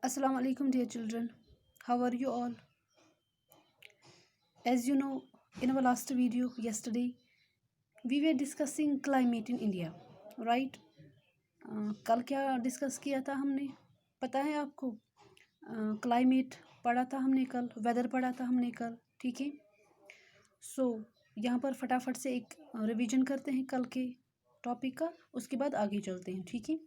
Assalamu alaikum, dear children. How are you all? As you know, in our last video yesterday, we were discussing climate in India, right? कल क्या discuss किया था हमने, पता है आपको? क्लाइमेट पढ़ा था हमने कल, वेदर पढ़ा था हमने कल, ठीक है। सो यहाँ पर फटाफट से एक रिवीजन करते हैं कल के टॉपिक का, उसके बाद आगे चलते हैं, ठीक है।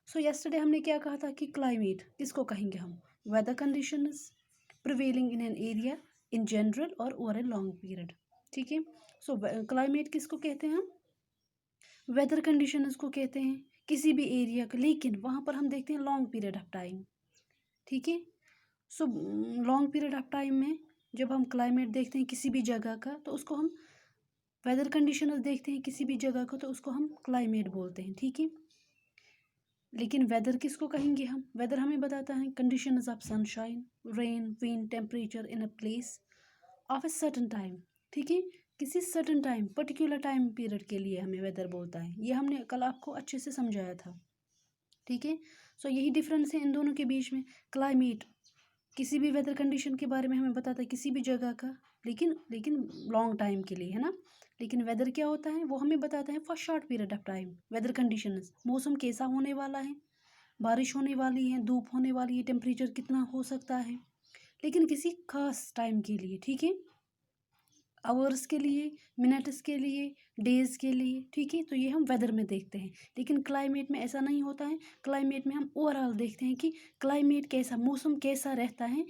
सो यस्टरडे हमने क्या कहा था कि क्लाइमेट किसको कहेंगे हम? Weather conditions prevailing in an area in general और ओवर ए लॉन्ग पीरियड, ठीक है। सो क्लाइमेट किसको कहते हैं हम? वेदर कंडीशंस को कहते हैं किसी भी एरिया का, लेकिन वहाँ पर हम देखते हैं लॉन्ग पीरियड ऑफ टाइम, ठीक है। So long period of time में जब हम क्लाइमेट देखते हैं किसी भी जगह का, तो उसको हम वेदर कंडीशंस देखते हैं किसी भी जगह का, तो उसको हम क्लाइमेट बोलते हैं, ठीक है। लेकिन वेदर किसको कहेंगे हम? वेदर हमें बताता है conditions of sunshine, rain, wind, temperature in a place of a certain time, ठीक है। किसी certain time, particular time period के लिए हमें वेदर बोलता है। ये हमने कल आपको अच्छे से समझाया था, ठीक है। सो यही डिफरेंस है इन दोनों के बीच में। क्लाइमेट किसी भी वेदर कंडीशन के बारे में हमें बताता है किसी भी जगह का, लेकिन लॉन्ग टाइम के लिए, है ना। लेकिन वेदर क्या होता है, वो हमें बताता है for short period of time. Weather conditions, मौसम कैसा होने वाला है, बारिश होने वाली है, धूप होने वाली है, टेम्परेचर कितना हो सकता है, लेकिन किसी खास टाइम के लिए, ठीक है। आवर्स के लिए, मिनट्स के लिए, डेज के लिए, ठीक है। तो ये हम वेदर में देखते हैं, लेकिन क्लाइमेट में ऐसा नहीं होता है। क्लाइमेट में हम ओवरऑल देखते हैं कि क्लाइमेट कैसा, मौसम कैसा रहता है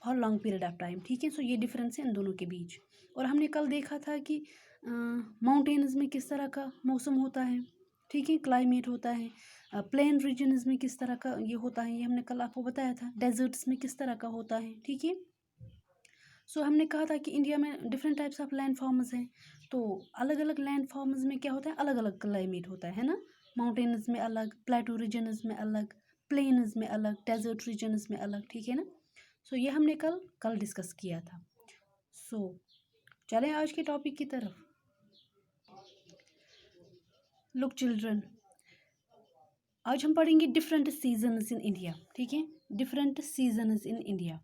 for long period of time, ठीक है। सो ये डिफरेंस है इन दोनों के बीच। और हमने कल देखा था कि माउंटेन्स में किस तरह का मौसम होता है, ठीक है, क्लाइमेट होता है। प्लेन रीजन्स में किस तरह का ये होता है, ये हमने कल आपको बताया था। डेजर्ट्स में किस तरह का होता है, ठीक है। सो हमने कहा था कि इंडिया में different types of land forms हैं, तो अलग अलग लैंड फॉर्म्स में क्या होता है, अलग अलग क्लाइमेट होता है ना। माउंटेन्स में अलग, प्लेटो रीजन्स में अलग, प्लेन्स में अलग, डेजर्ट रीजन्स में अलग, ठीक है ना। सो ये हमने कल डिस्कस किया था। सो चलें आज के टॉपिक की तरफ। लुक चिल्ड्रन, आज हम पढ़ेंगे डिफरेंट सीजन्स इन इंडिया, ठीक है। Different seasons in India.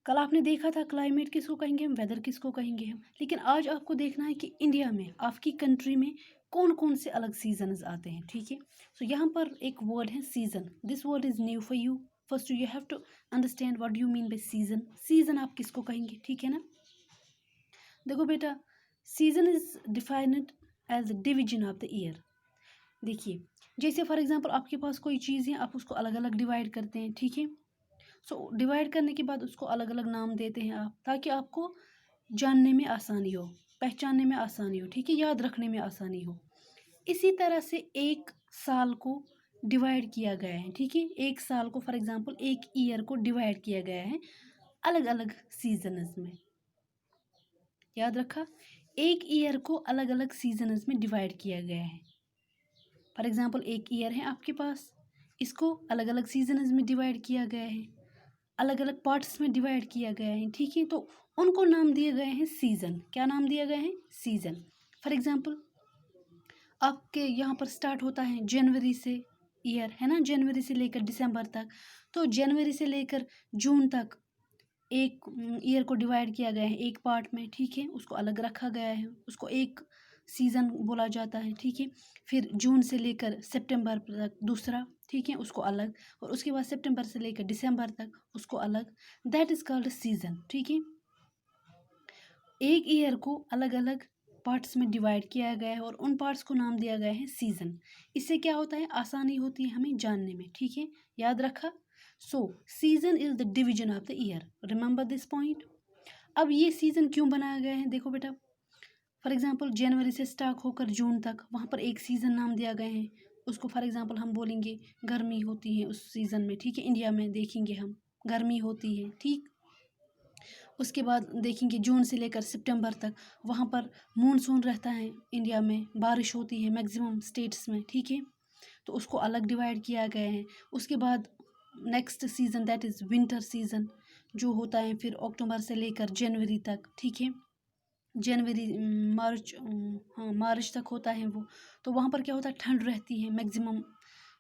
कल आपने देखा था क्लाइमेट किसको कहेंगे हम, वेदर किसको कहेंगे हम, लेकिन आज आपको देखना है कि इंडिया में, आपकी कंट्री में कौन कौन से अलग सीजन्स आते हैं, ठीक है। सो यहाँ पर एक वर्ड है season. This word is new for you. First you have to understand what you mean by season. Season आप किसको कहेंगे, ठीक है ना। देखो बेटा, season is defined as division of the year. देखिए, जैसे फॉर एग्जाम्पल आपके पास कोई चीज़ है, आप उसको अलग अलग डिवाइड करते हैं, ठीक है। सो डिवाइड करने के बाद उसको अलग अलग नाम देते हैं आप, ताकि आपको जानने में आसानी हो, पहचानने में आसानी हो, ठीक है, याद रखने में आसानी हो। इसी तरह से एक साल को डिवाइड किया गया है, ठीक है। एक साल को फॉर एग्जांपल एक ईयर को डिवाइड किया गया है अलग अलग सीजन्स में। याद रखा, एक ईयर को अलग अलग सीजन्स में डिवाइड किया गया है। फॉर एग्जांपल एक ईयर है आपके पास, इसको अलग अलग सीजन्स में डिवाइड किया गया है, अलग अलग पार्ट्स में डिवाइड किया गया है, ठीक है। तो उनको नाम दिए गए हैं सीज़न। क्या नाम दिया गया है? सीज़न। फॉर एग्जांपल आपके यहाँ पर स्टार्ट होता है जनवरी से ईयर, है ना, जनवरी से लेकर दिसंबर तक। तो जनवरी से लेकर जून तक एक ईयर को डिवाइड किया गया है एक पार्ट में, ठीक है, उसको अलग रखा गया है, उसको एक सीज़न बोला जाता है, ठीक है। फिर जून से लेकर सितंबर तक दूसरा, ठीक है, उसको अलग, और उसके बाद सितंबर से लेकर दिसंबर तक उसको अलग। दैट इज़ कॉल्ड सीज़न, ठीक है। एक ईयर को अलग अलग पार्ट्स में डिवाइड किया गया है और उन पार्ट्स को नाम दिया गया है सीज़न। इससे क्या होता है, आसानी होती है हमें जानने में, ठीक है, याद रखा। So season is the division of the year, remember this point. अब ये सीज़न क्यों बनाया गया है, देखो बेटा, फॉर एग्जांपल जनवरी से स्टार्ट होकर जून तक वहाँ पर एक सीज़न नाम दिया गया है, उसको फॉर एग्जांपल हम बोलेंगे गर्मी होती है उस सीज़न में, ठीक है। इंडिया में देखेंगे हम गर्मी होती है, ठीक। उसके बाद देखेंगे जून से लेकर सितंबर तक वहाँ पर मानसून रहता है, इंडिया में बारिश होती है मैक्सिमम स्टेट्स में, ठीक है। तो उसको अलग डिवाइड किया गया है। उसके बाद next season that is winter season, जो होता है फिर अक्टूबर से लेकर जनवरी तक, ठीक है। जनवरी मार्च, हाँ मार्च तक होता है वो। तो वहाँ पर क्या होता है, ठंड रहती है मैक्सिमम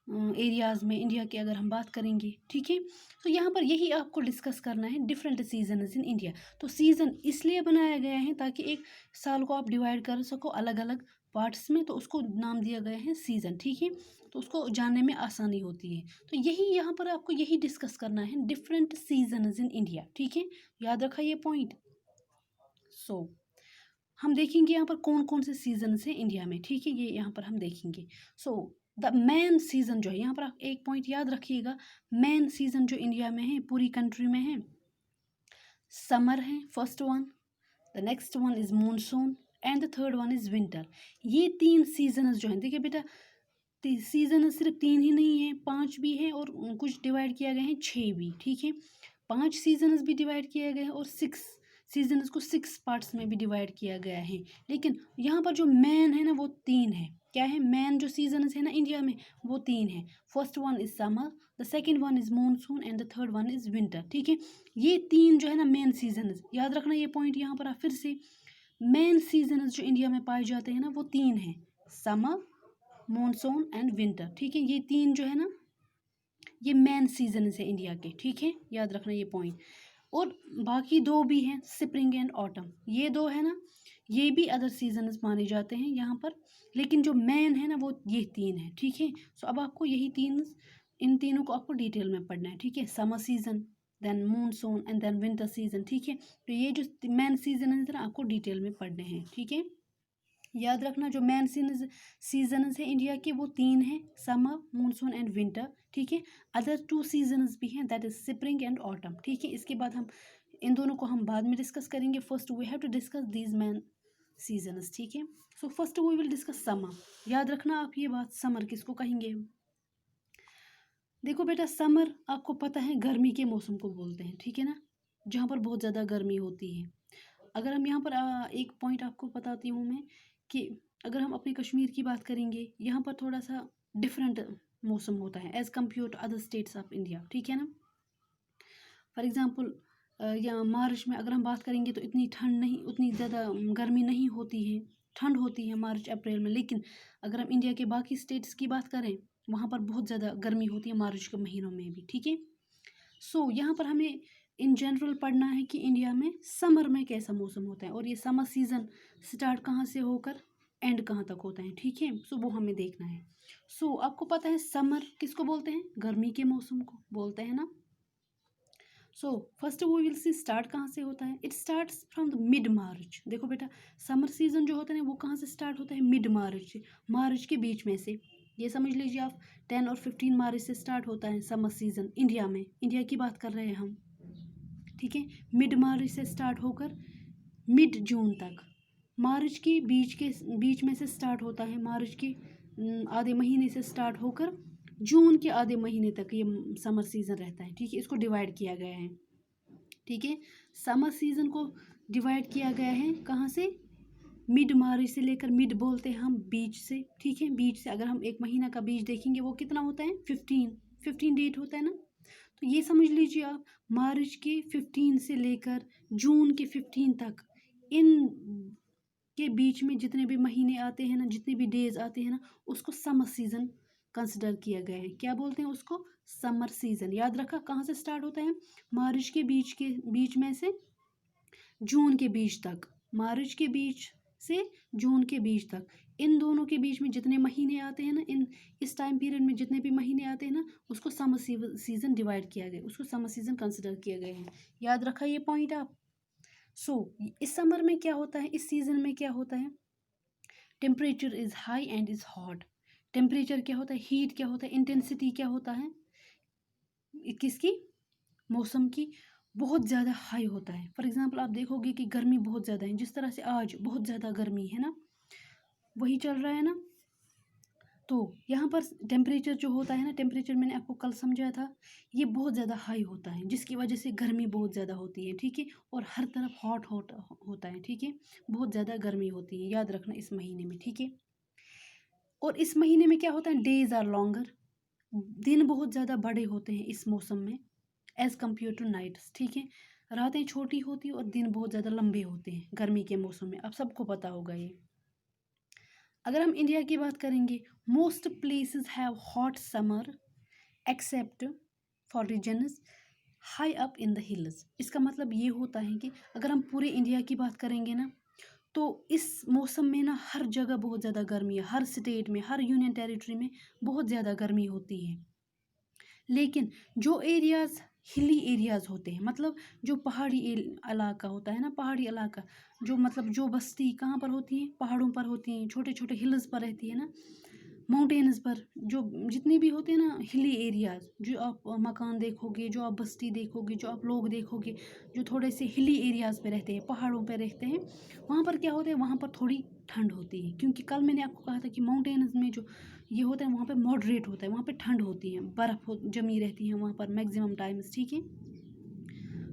एरियाज़ में इंडिया की अगर हम बात करेंगे, ठीक है। तो यहाँ पर यही आपको डिस्कस करना है, डिफरेंट सीजन्स इन इंडिया। तो सीज़न इसलिए बनाया गया है ताकि एक साल को आप डिवाइड कर सको अलग अलग पार्ट्स में, तो उसको नाम दिया गया है सीज़न, ठीक है। तो उसको जानने में आसानी होती है। तो यही यहाँ पर आपको यही डिस्कस करना है, डिफरेंट सीजन्स इन इंडिया, ठीक है। याद रखा ये पॉइंट। सो हम देखेंगे यहाँ पर कौन कौन से सीजन्स हैं इंडिया में, ठीक है। ये यहाँ पर हम देखेंगे। सो द मेन सीजन जो है, यहाँ पर आप एक पॉइंट याद रखिएगा, मेन सीजन जो इंडिया में है, पूरी कंट्री में है, समर है first one, the next one is monsoon and the third one is winter. ये 3 सीजन्स जो हैं, देखिए बेटा, सीजन सिर्फ 3 ही नहीं है, 5 भी है, और कुछ डिवाइड किया गया है 6 भी, ठीक है। 5 सीजन्स भी डिवाइड किया गया है और 6 सीजन्स को 6 पार्ट्स में भी डिवाइड किया गया है। लेकिन यहाँ पर जो मैन है ना वो 3 है। क्या है? मैन जो सीजन्स है ना इंडिया में वो 3 है। First one is summer, the second one is monsoon and the third one is winter, ठीक है। ये 3 जो है ना मेन सीजन्स, याद रखना ये पॉइंट। यहाँ पर आप फिर से, मेन सीजन्स जो इंडिया में पाए जाते हैं ना वो 3 हैं, समर, मानसून एंड विंटर, ठीक है। ये 3 जो है ना ये मेन सीजन है इंडिया के, ठीक है। याद रखना ये पॉइंट। और बाकी 2 भी हैं, स्प्रिंग एंड ऑटम, ये 2 है ना, ये भी अदर सीजन्स माने जाते हैं यहाँ पर, लेकिन जो मेन है ना वो ये 3 है, ठीक है। सो अब आपको यही 3, इन तीनों को आपको डिटेल में पढ़ना है, ठीक है। Summer season, then monsoon and then winter season, ठीक है। तो ये जो मेन सीजन है ना आपको डिटेल में पढ़ने हैं, ठीक है। याद रखना जो मेन सीजन्स है इंडिया के वो 3 हैं, समर, मानसून एंड विंटर, ठीक है। अदर 2 सीजन्स भी हैं, that is spring and autumn, ठीक है। इसके बाद हम इन दोनों को हम बाद में डिस्कस करेंगे। First we have to discuss these main seasons, ठीक है। So first we will discuss summer. याद रखना आप ये बात, समर किसको कहेंगे। देखो बेटा, समर आपको पता है गर्मी के मौसम को बोलते हैं, ठीक है ना, जहाँ पर बहुत ज़्यादा गर्मी होती है। अगर हम यहाँ पर एक पॉइंट आपको बताती हूँ मैं, कि अगर हम अपने कश्मीर की बात करेंगे, यहाँ पर थोड़ा सा डिफरेंट मौसम होता है as compare to other states of India, ठीक है ना। फॉर एग्ज़ाम्पल या मार्च में अगर हम बात करेंगे तो इतनी ठंड नहीं, उतनी ज़्यादा गर्मी नहीं होती है, ठंड होती है मार्च अप्रैल में। लेकिन अगर हम इंडिया के बाकी स्टेट्स की बात करें, वहाँ पर बहुत ज़्यादा गर्मी होती है मार्च के महीनों में भी, ठीक है। सो यहाँ पर हमें इन जनरल पढ़ना है कि इंडिया में समर में कैसा मौसम होता है, और ये समर सीज़न स्टार्ट कहाँ से होकर एंड कहाँ तक होता है, ठीक है। सो वो हमें देखना है। सो आपको पता है समर किसको बोलते हैं, गर्मी के मौसम को बोलते हैं ना। सो फर्स्ट वो विल सी स्टार्ट कहाँ से होता है, it starts from the mid मार्च। देखो बेटा, समर सीजन जो होता है वो कहाँ से स्टार्ट होता है, मिड मार्च से, मार्च के बीच में से। ये समझ लीजिए आप, 10 और 15 मार्च से स्टार्ट होता है समर सीजन इंडिया में, इंडिया की बात कर रहे हैं हम, ठीक है। मिड मार्च से स्टार्ट होकर मिड जून तक, मार्च के बीच में से स्टार्ट होता है, मार्च के आधे महीने से स्टार्ट होकर जून के आधे महीने तक ये समर सीज़न रहता है, ठीक है। इसको डिवाइड किया गया है, ठीक है। समर सीज़न को डिवाइड किया गया है कहाँ से, मिड मार्च से लेकर, मिड बोलते हैं हम बीच से, ठीक है। बीच से अगर हम एक महीना का बीच देखेंगे वो कितना होता है, 15 डेट होता है ना। तो ये समझ लीजिए आप, मार्च के 15 से लेकर जून के 15 तक, इन के बीच में जितने भी महीने आते हैं ना, जितने भी डेज आते हैं ना, उसको समर सीजन कंसिडर किया गया है। क्या बोलते हैं उसको, समर सीजन। याद रखा कहाँ से स्टार्ट होता है, मार्च के बीच में से जून के बीच तक, मार्च के बीच से जून के बीच तक, इन दोनों के बीच में जितने महीने आते हैं ना, इस टाइम पीरियड में जितने भी महीने आते हैं ना, उसको समर सीजन डिवाइड किया गया, उसको समर सीजन कंसिडर किया गया है। याद रखा ये पॉइंट आप। सो इस समर में क्या होता है, इस सीजन में क्या होता है, temperature is high and is hot. Temperature क्या होता है, हीट क्या होता है, इंटेंसिटी क्या होता है, किसकी, मौसम की, बहुत ज़्यादा हाई होता है। फॉर एग्जांपल आप देखोगे कि गर्मी बहुत ज़्यादा है, जिस तरह से आज बहुत ज़्यादा गर्मी है ना, वही चल रहा है ना। तो यहाँ पर टेम्परेचर जो होता है ना, टेम्परेचर मैंने आपको कल समझाया था, ये बहुत ज़्यादा हाई होता है, जिसकी वजह से गर्मी बहुत ज़्यादा होती है, ठीक है। और हर तरफ हॉट हॉट होता है, ठीक है। बहुत ज़्यादा गर्मी होती है, याद रखना इस महीने में, ठीक है। और इस महीने में क्या होता है, डेज आर लॉन्गर, दिन बहुत ज़्यादा बड़े होते हैं इस मौसम में, एज़ कम्पेयर टू नाइट्स, ठीक है। रातें छोटी होती हैं और दिन बहुत ज़्यादा लंबे होते हैं गर्मी के मौसम में, अब सबको पता होगा ये। अगर हम इंडिया की बात करेंगे, most places have hot summer except for regions high up in the hills. इसका मतलब ये होता है कि अगर हम पूरे इंडिया की बात करेंगे ना, तो इस मौसम में ना हर जगह बहुत ज़्यादा गर्मी है, हर स्टेट में, हर यूनियन टेरिटरी में बहुत ज़्यादा गर्मी होती है। लेकिन जो एरियाज़ हिली एरियाज़ होते हैं, मतलब जो पहाड़ी इलाका होता है ना, पहाड़ी इलाका, जो मतलब जो बस्ती कहाँ पर होती है, पहाड़ों पर होती हैं, छोटे छोटे हिल्स पर रहती है ना, माउंटेन्स पर, जो जितनी भी होते हैं ना हिली एरियाज, जो आप मकान देखोगे, जो आप बस्ती देखोगे, जो आप लोग देखोगे, जो थोड़े से हिली एरियाज पे रहते हैं, पहाड़ों पे रहते हैं, वहाँ पर क्या होता है, वहाँ पर थोड़ी ठंड होती है। क्योंकि कल मैंने आपको कहा था कि माउंटेन्स में जो ये होता है वहाँ पे मॉडरेट होता है, वहाँ पे ठंड होती है, बर्फ़ जमी रहती है वहाँ पर मैक्सिमम टाइम्स, ठीक है।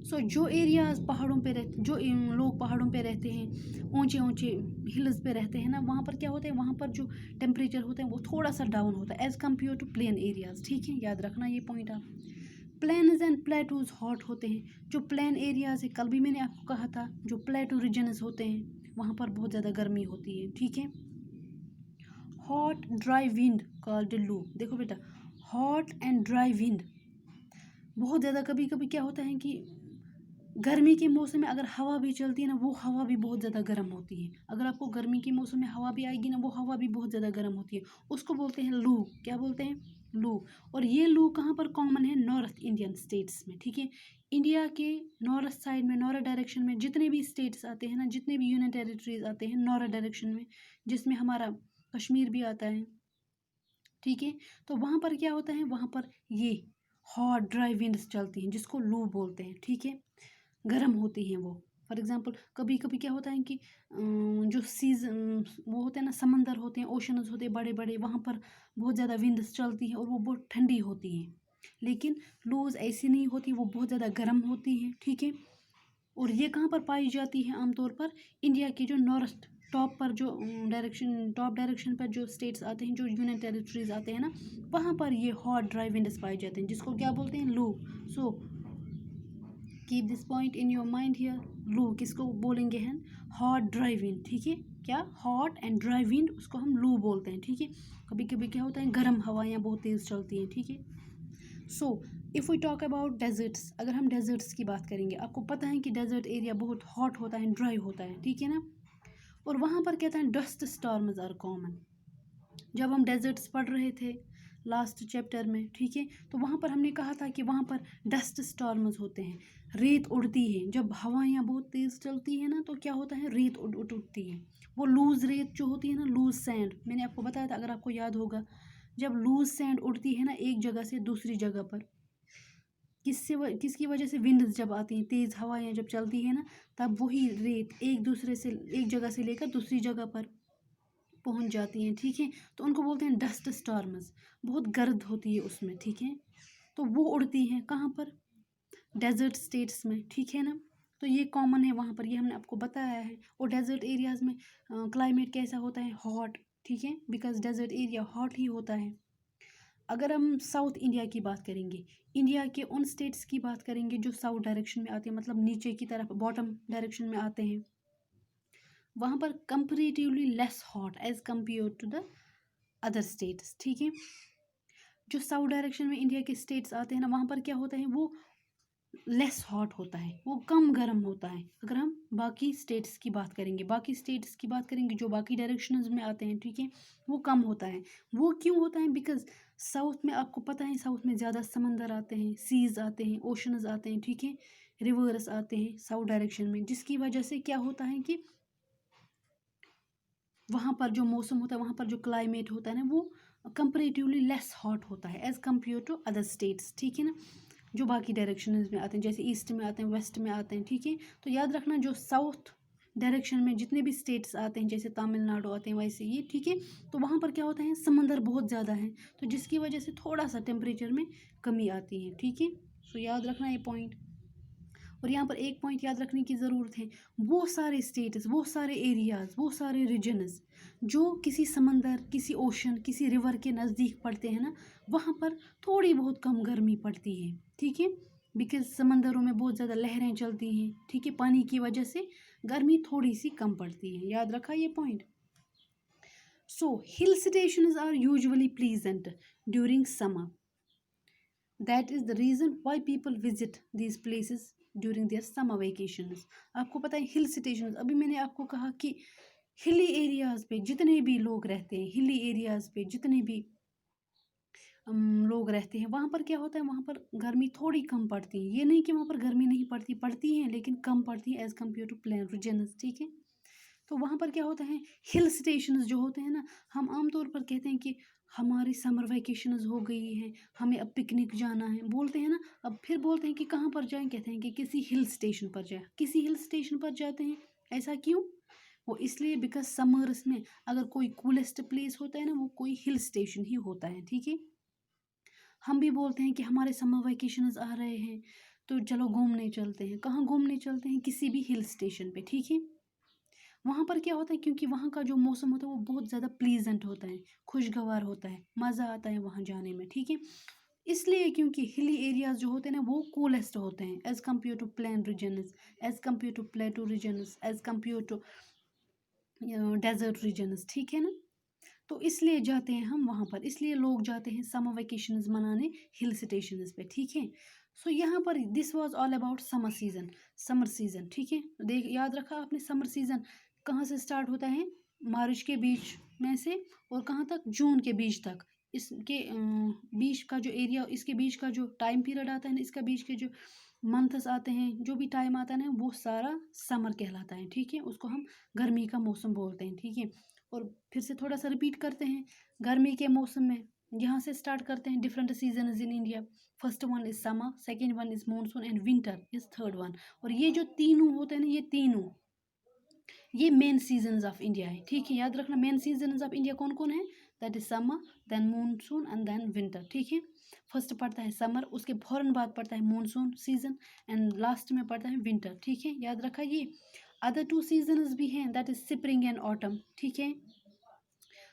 सो जो एरियाज पहाड़ों पे रहते, जो लोग पहाड़ों पे रहते हैं, ऊंचे ऊंचे हिल्स पे रहते हैं ना, वहाँ पर क्या होता है, वहाँ पर जो टेम्परेचर होता है वो थोड़ा सा डाउन होता है as compare to plain areas, ठीक है, याद रखना ये पॉइंट आप। प्लेन्स एंड प्लेटूज हॉट होते हैं। जो प्लेन एरियाज है, कल भी मैंने आपको कहा था, जो प्लेटू रीजन्स होते हैं वहाँ पर बहुत ज़्यादा गर्मी होती है, ठीक है। हॉट ड्राई विंड कॉल्ड लू। देखो बेटा, हॉट एंड ड्राई विंड, बहुत ज़्यादा कभी कभी क्या होता है कि गर्मी के मौसम में अगर हवा भी चलती है ना, वो हवा भी बहुत ज़्यादा गर्म होती है। अगर आपको गर्मी के मौसम में हवा भी आएगी ना, वो हवा भी बहुत ज़्यादा गर्म होती है, उसको बोलते हैं लू। क्या बोलते हैं? लू। और ये लू कहाँ पर कॉमन है? नॉर्थ इंडियन स्टेट्स में, ठीक है। इंडिया के नॉर्थ साइड में, नॉर्थ डायरेक्शन में जितने भी स्टेट्स आते हैं ना, जितने भी यूनियन टेरिटरीज आते हैं नॉर्थ डायरेक्शन में, जिसमें हमारा कश्मीर भी आता है, ठीक है, तो वहाँ पर क्या होता है, वहाँ पर ये हॉट ड्राई विंड्स चलती हैं, जिसको लू बोलते हैं, ठीक है। गर्म होती हैं वो। फॉर एग्जांपल कभी कभी क्या होता है कि जो वो होते हैं ना, समंदर होते हैं, ओशंस होते हैं बड़े बड़े, वहाँ पर बहुत ज़्यादा विंड्स चलती हैं और वो बहुत ठंडी होती हैं। लेकिन लूज ऐसी नहीं होती, वो बहुत ज़्यादा गर्म होती हैं, ठीक है। और ये कहाँ पर पाई जाती है? आमतौर पर इंडिया के जो नॉर्थ टॉप पर, जो टॉप डायरेक्शन पर जो स्टेट्स आते हैं, जो यूनियन टेरिटरीज आते हैं ना, वहाँ पर ये हॉट ड्राई विंड्स पाए जाते हैं, जिसको क्या बोलते हैं? लू। So keep this point in your mind here. लू किसको बोलेंगे हैं? हॉट ड्राई विंड, ठीक है। क्या? हॉट एंड ड्राई विंड, उसको हम लू बोलते हैं, ठीक है। कभी कभी क्या होता है, गर्म हवाएं बहुत तेज़ चलती हैं, ठीक है। So if we talk about deserts, अगर हम डेजर्ट्स की बात करेंगे, आपको पता है कि डेजर्ट एरिया बहुत हॉट होता है, ड्राई होता है, ठीक है ना। और वहाँ पर कहते हैं डस्ट स्टॉर्म्स आर कॉमन। जब हम डेजर्ट्स पढ़ रहे थे लास्ट चैप्टर में, ठीक है, तो वहाँ पर हमने कहा था कि वहाँ पर डस्ट स्टॉर्म्स होते हैं, रेत उड़ती है। जब हवाएं बहुत तेज़ चलती है ना, तो क्या होता है, रेत उड़ती है। वो लूज रेत जो होती है ना, लूज सैंड, मैंने आपको बताया था, अगर आपको याद होगा, जब लूज सैंड उड़ती है ना एक जगह से दूसरी जगह पर, किसकी वजह से? विंड्स जब आती हैं, तेज़ हवाएं जब चलती है ना, तब वही रेत एक जगह से लेकर दूसरी जगह पर पहुंच जाती हैं, ठीक है। तो उनको बोलते हैं डस्ट स्टॉर्म्स। बहुत गर्द होती है उसमें, ठीक है। तो वो उड़ती हैं कहाँ पर? डेजर्ट स्टेट्स में, ठीक है ना। तो ये कॉमन है वहाँ पर, ये हमने आपको बताया है। और डेजर्ट एरियाज़ में क्लाइमेट कैसा होता है? हॉट, ठीक है, बिकॉज डेजर्ट एरिया हॉट ही होता है। अगर हम साउथ इंडिया की बात करेंगे, इंडिया के उन स्टेट्स की बात करेंगे जो साउथ डायरेक्शन में आते हैं, मतलब नीचे की तरफ, बॉटम डायरेक्शन में आते हैं, वहाँ पर comparatively less hot as compare to the other states, ठीक है। जो साउथ डायरेक्शन में इंडिया के स्टेट्स आते हैं ना, वहाँ पर क्या होता है, वो लेस हॉट होता है, वो कम गर्म होता है। अगर हम बाकी स्टेट्स की बात करेंगे, जो बाकी डायरेक्शंस में आते हैं, ठीक है, वो कम होता है। वो क्यों होता है? बिकॉज साउथ में आपको पता है, साउथ में ज़्यादा समंदर आते हैं, सीज आते हैं, ओशंस आते हैं, ठीक है, रिवर्स आते हैं साउथ डायरेक्शन में, जिसकी वजह से क्या होता है कि वहाँ पर जो मौसम होता है, वहाँ पर जो क्लाइमेट होता है ना, वो कंपेरेटिवली लेस हॉट होता है as compare to other states, ठीक है ना, जो बाकी डायरेक्शन में आते हैं, जैसे ईस्ट में आते हैं, वेस्ट में आते हैं, ठीक है। तो याद रखना, जो साउथ डायरेक्शन में जितने भी स्टेट्स आते हैं, जैसे तमिलनाडु आते हैं, वैसे ये, ठीक है, तो वहाँ पर क्या होता है, समंदर बहुत ज़्यादा है, तो जिसकी वजह से थोड़ा सा टेम्परेचर में कमी आती है, ठीक है। सो याद रखना ये पॉइंट। और यहाँ पर एक पॉइंट याद रखने की ज़रूरत है, वो सारे स्टेट्स, वो सारे एरियाज़, वो सारे रीजन्स जो किसी समंदर, किसी ओशन, किसी रिवर के नज़दीक पड़ते हैं ना, वहाँ पर थोड़ी बहुत कम गर्मी पड़ती है, ठीक है, बिकॉज समंदरों में बहुत ज़्यादा लहरें चलती हैं, ठीक है, पानी की वजह से गर्मी थोड़ी सी कम पड़ती है। याद रखा ये point. So hill stations are usually pleasant during summer. That is the reason why people visit these places during their summer vacations. आपको पता है हिल स्टेशन, अभी मैंने आपको कहा कि हिली एरियाज पे जितने भी लोग रहते हैं, हिली एरियाज पे जितने भी लोग रहते हैं, वहाँ पर क्या होता है, वहाँ पर गर्मी थोड़ी कम पड़ती है। ये नहीं कि वहाँ पर गर्मी नहीं पड़ती, पड़ती है लेकिन कम पड़ती है as compare to plain regions, ठीक है। तो वहाँ पर क्या होता है, हिल स्टेशंस जो होते हैं ना, हम आमतौर पर कहते हैं कि हमारी समर वेकेशंस हो गई हैं, हमें अब पिकनिक जाना है, बोलते हैं ना। अब फिर बोलते हैं कि कहाँ पर जाएं, कहते हैं कि किसी हिल स्टेशन पर जाए, किसी हिल स्टेशन पर जाते हैं। ऐसा क्यों? वो इसलिए बिकॉज समर्स में अगर कोई कूलेस्ट प्लेस होता है ना, वो कोई हिल स्टेशन ही होता है, ठीक है। हम भी बोलते हैं कि हमारे समर वेकेशंस आ रहे हैं, तो चलो घूमने चलते हैं। कहाँ घूमने चलते हैं? किसी भी हिल स्टेशन पे, ठीक है। वहाँ पर क्या होता है, क्योंकि वहाँ का जो मौसम होता है वो बहुत ज़्यादा प्लीजेंट होता है, खुशगवार होता है, मज़ा आता है वहाँ जाने में, ठीक है। इसलिए क्योंकि हिली एरियाज जो होते हैं ना, वो कूलेस्ट होते हैं as compare to plain regions, as compare to plateau regions, as compare to desert regions, ठीक है ना। तो इसलिए जाते हैं हम वहाँ पर, इसलिए लोग जाते हैं समर वेकेशंस मनाने हिल स्टेशंस पे, ठीक है। सो यहाँ पर this was all about summer season, summer season, ठीक है। देख, याद रखा आपने, समर सीज़न कहाँ से स्टार्ट होता है? मार्च के बीच में से और कहाँ तक? जून के बीच तक। इसके बीच का जो एरिया, इसके बीच का जो टाइम पीरियड आता है ना, इसका बीच के जो मंथ्स आते हैं, जो भी टाइम आता है ना, वो सारा समर कहलाता है, ठीक है। उसको हम गर्मी का मौसम बोलते हैं, ठीक है। और फिर से थोड़ा सा रिपीट करते हैं, गर्मी के मौसम में यहाँ से स्टार्ट करते हैं। Different season in India, first one is summer, second one is monsoon and winter is third one. और ये जो तीनों होते हैं ना, ये तीनों ये मेन सीजन्स ऑफ इंडिया है, ठीक है। याद रखना, मेन सीजन्स ऑफ इंडिया कौन कौन है? That is summer, then monsoon and then winter, ठीक है। फर्स्ट पड़ता है समर, उसके फौरन बाद पड़ता है मानसून सीजन एंड लास्ट में पड़ता है विंटर, ठीक है। याद रखा ये। अदर टू सीजन्स भी हैं, that is spring and autumn, ठीक है।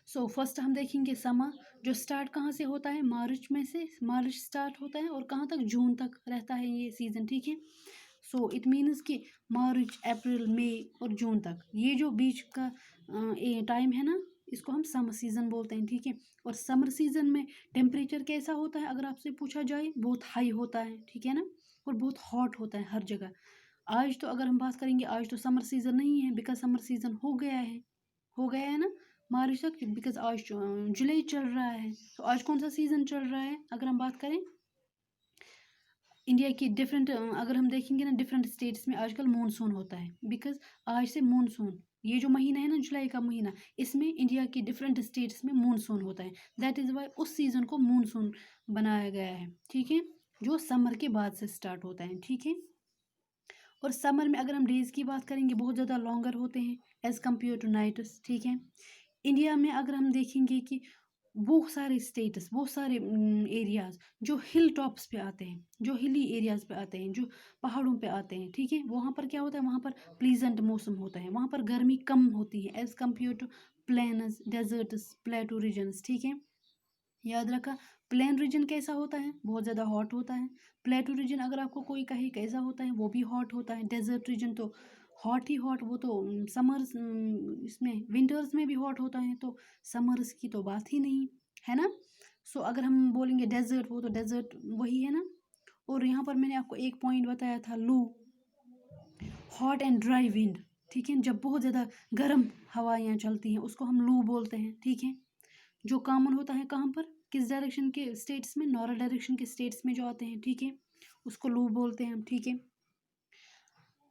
सो फर्स्ट हम देखेंगे समर, जो स्टार्ट कहाँ से होता है? मार्च में से, मार्च स्टार्ट होता है और कहाँ तक? जून तक रहता है ये सीज़न, ठीक है। सो इट मीन्स कि मार्च, अप्रैल, मई और जून तक, ये जो बीच का टाइम है ना, इसको हम समर सीज़न बोलते हैं, ठीक है। और समर सीज़न में टेम्परेचर कैसा होता है अगर आपसे पूछा जाए? बहुत हाई होता है, ठीक है ना। और बहुत हॉट होता है हर जगह। आज तो अगर हम बात करेंगे, आज तो समर सीज़न नहीं है, बिकॉज समर सीज़न हो गया है, हो गया है ना मार्च तक, बिकॉज आज जुलाई चल रहा है। तो आज कौन सा सीज़न चल रहा है अगर हम बात करें इंडिया की डिफरेंट, अगर हम देखेंगे ना, डिफरेंट स्टेट्स में आजकल मानसून होता है, बिकॉज आज से मानसून, ये जो महीना है ना, जुलाई का महीना, इसमें इंडिया की डिफरेंट स्टेट्स में मानसून होता है। दैट इज़ वाई उस सीज़न को मानसून बनाया गया है, ठीक है, जो समर के बाद से स्टार्ट होता है, ठीक है। और समर में अगर हम डेज़ की बात करेंगे, बहुत ज़्यादा लॉन्गर होते हैं एज़ कम्पेयर टू नाइट्स, ठीक है। इंडिया में अगर हम देखेंगे कि वो सारे स्टेट्स, वो सारे एरियाज जो हिल टॉप्स पे आते हैं, जो हिली एरियाज पे आते हैं, जो पहाड़ों पे आते हैं, ठीक है, वहाँ पर क्या होता है? वहाँ पर प्लीजेंट मौसम होता है, वहाँ पर गर्मी कम होती है as compare to plains, deserts, plateau regions, ठीक है। याद रखा, प्लेन रीजन कैसा होता है? बहुत ज़्यादा हॉट होता है। प्लेटू रीजन अगर आपको कोई कहे कैसा होता है, वो भी हॉट होता है। डेजर्ट रीजन तो हॉट ही हॉट, वो तो समर्स, इसमें विंटर्स में भी हॉट होता है, तो समर्स की तो बात ही नहीं है ना। सो अगर हम बोलेंगे डेजर्ट, वो तो डेजर्ट वही है ना। और यहाँ पर मैंने आपको एक पॉइंट बताया था, लू, हॉट एंड ड्राई विंड, ठीक है। जब बहुत ज़्यादा गर्म हवाएं चलती हैं, उसको हम लू बोलते हैं, ठीक है। जो कॉमन होता है कहाँ पर? किस डायरेक्शन के स्टेट्स में? नॉर्थ डायरेक्शन के स्टेट्स में जो आते हैं, ठीक है, उसको लू बोलते हैं हम, ठीक है।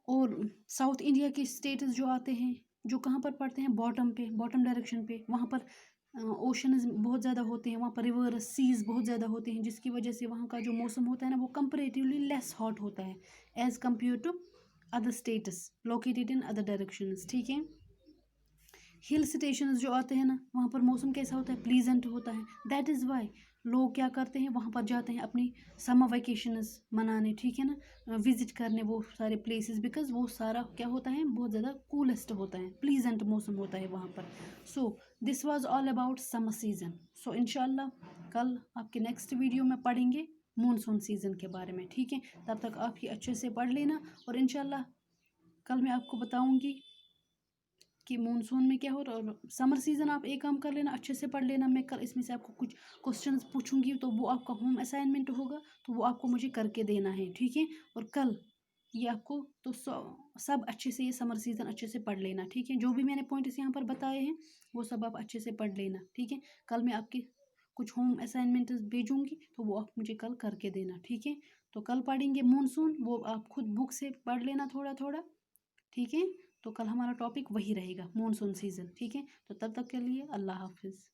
और साउथ इंडिया के स्टेट्स जो आते हैं, जो कहाँ पर पड़ते हैं? बॉटम पे, बॉटम डायरेक्शन पे, वहाँ पर ओशंस बहुत ज़्यादा होते हैं, वहाँ पर रिवर सीज बहुत ज़्यादा होते हैं, जिसकी वजह से वहाँ का जो मौसम होता है ना, वो कंपेरेटिवली लेस हॉट होता है as compare to other states located in other directions, ठीक है। हिल स्टेशंस जो आते हैं ना, वहाँ पर मौसम कैसा होता है? प्लीजेंट होता है। दैट इज़ वाई लोग क्या करते हैं, वहाँ पर जाते हैं अपनी समर वेकेशंस मनाने, ठीक है ना, विजिट करने वो सारे प्लेसेस, बिकॉज वो सारा क्या होता है? बहुत ज़्यादा कूलेस्ट होता है, प्लीजेंट मौसम होता है वहाँ पर। So this was all about summer season. So इंशाल्लाह कल आपके नेक्स्ट वीडियो में पढ़ेंगे मानसून सीज़न के बारे में, ठीक है। तब तक आप ही अच्छे से पढ़ लेना, और इंशाल्लाह कल मैं आपको बताऊँगी कि मानसून में क्या हो रहा है। और समर सीज़न आप एक काम कर लेना, अच्छे से पढ़ लेना। मैं कल इसमें से आपको कुछ क्वेश्चंस पूछूंगी, तो वो आपका होम असाइनमेंट होगा, तो वो आपको मुझे करके देना है, ठीक है। और कल ये आपको तो सब अच्छे से ये समर सीज़न अच्छे से पढ़ लेना, ठीक है। जो भी मैंने पॉइंट्स यहाँ पर बताए हैं वो सब आप अच्छे से पढ़ लेना, ठीक है। कल मैं आपके कुछ होम असाइनमेंट भेजूंगी, तो वो आप मुझे कल करके देना, ठीक है। तो कल पढ़ेंगे मानसून, वो आप खुद बुक से पढ़ लेना थोड़ा थोड़ा, ठीक है। तो कल हमारा टॉपिक वही रहेगा, मानसून सीज़न, ठीक है। तो तब तक के लिए अल्लाह हाफिज़।